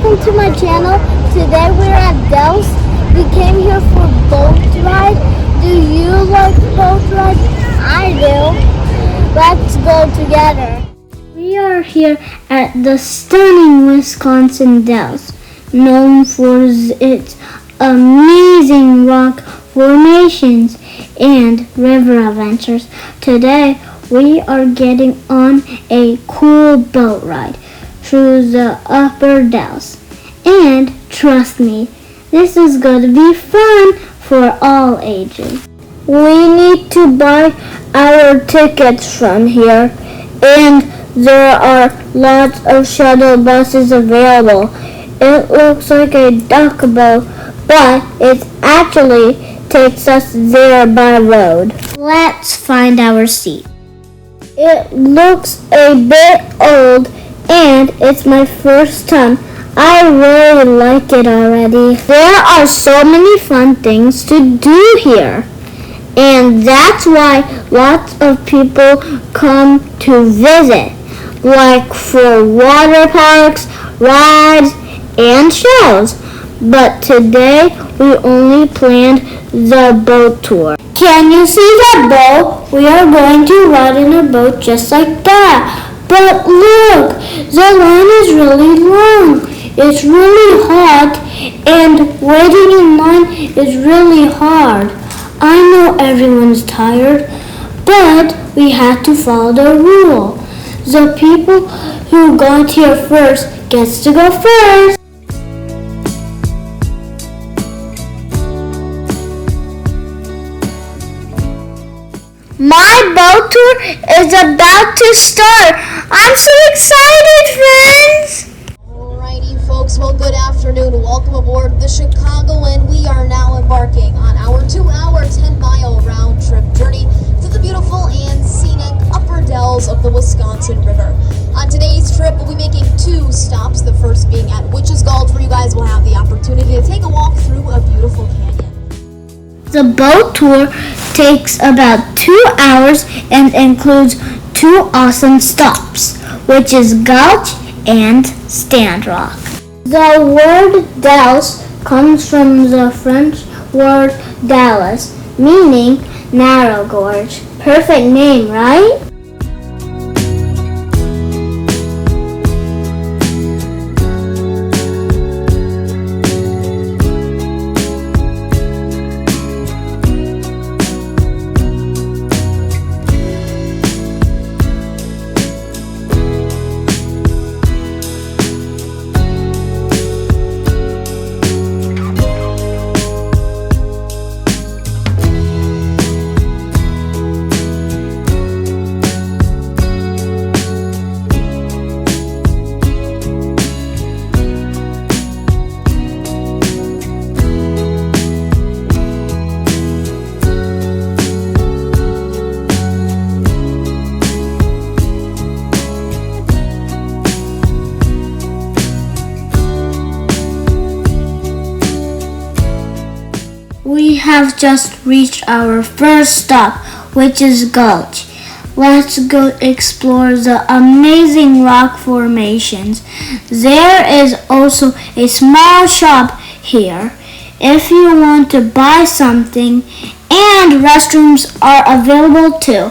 welcome to my channel. Today we're at Gulch. We came here for boat ride. Do you like boat ride? I do. Let's go together. We are here at the stunning Wisconsin Dells, known for its amazing rock formations and river adventures. Today we are getting on a cool boat ride through the upper Dells. And trust me, this is going to be fun for all ages. We need to buy our tickets from here, and there are lots of shuttle buses available. It looks like a duck boat, but it actually takes us there by road. Let's find our seat. It looks a bit old, and it's my first time. I really like it already. There are so many fun things to do here, and that's why lots of people come to visit, like for water parks, rides, and shows. But today we only planned the boat tour. Can you see that boat? We are going to ride in a boat just like that. But look, the line is really long. It's really hot, and waiting in line is really hard. I know everyone's tired, but we have to follow the rule. The people who got here first gets to go first. My boat tour is about to start. I'm so excited, friends! Alrighty, folks. Well, good afternoon. Welcome aboard the Chicagoan. We are now embarking on our 2-hour, 10-mile round trip journey through the beautiful and scenic upper Dells of the Wisconsin River. On today's trip, we'll be making 2 stops. The first being at Gulch, where you guys will have the opportunity to take a walk through a beautiful canyon. The boat tour takes about 2 hours and includes 2 awesome stops, which is Gulch and Stand Rock. The word Dells comes from the French word Dalles, meaning narrow gorge. Perfect name, right? We have just reached our first stop, which is Gulch. Let's go explore the amazing rock formations. There is also a small shop here if you want to buy something, and restrooms are available too.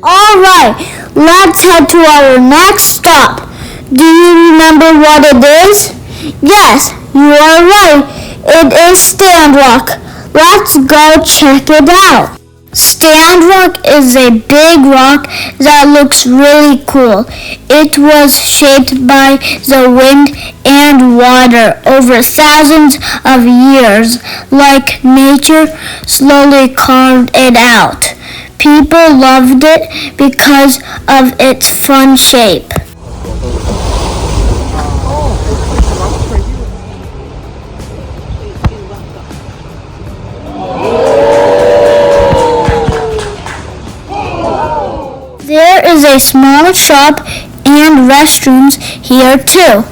Alright, let's head to our next stop. Do you remember what it is? Yes, you are right. It is Stand Rock. Let's go check it out. Stand Rock is a big rock that looks really cool. It was shaped by the wind and water over thousands of years, like nature slowly carved it out. People loved it because of its fun shape. There is a small shop and restrooms here too.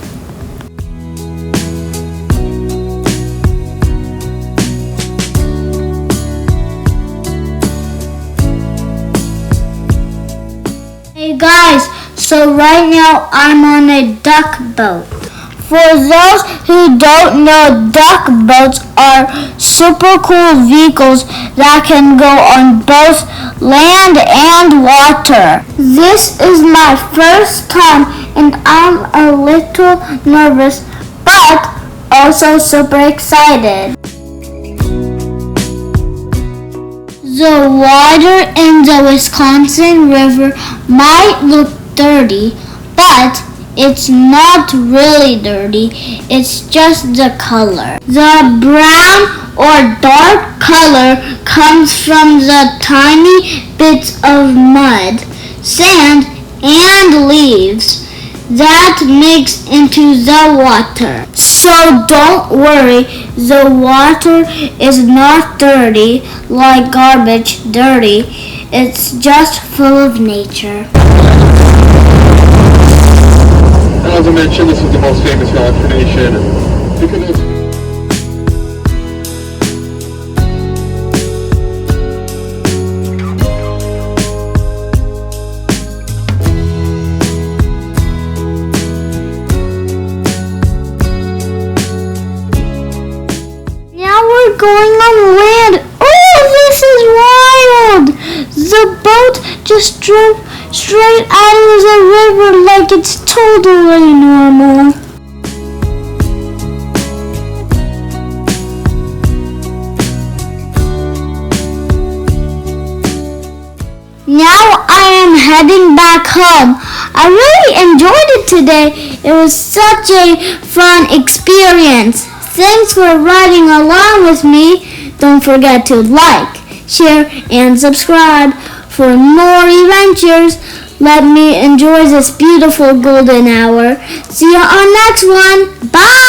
Hey guys, so right now I'm on a duck boat. For those who don't know, duck boats are super cool vehicles that can go on both land and water. This is my first time and I'm a little nervous, but also super excited. The water in the Wisconsin River might look dirty, but it's not really dirty, it's just the color. The brown or dark color comes from the tiny bits of mud, sand, and leaves that mix into the water. So don't worry, the water is not dirty like garbage dirty, it's just full of nature. As I mentioned, this is the most famous rock formation because now we're going on land. Oh, this is wild! The boat just drove straight out of the river like it's totally normal. Now I am heading back home. I really enjoyed it today. It was such a fun experience. Thanks for riding along with me. Don't forget to like, share, and subscribe for more adventures. Let me enjoy this beautiful golden hour. See you on next one. Bye!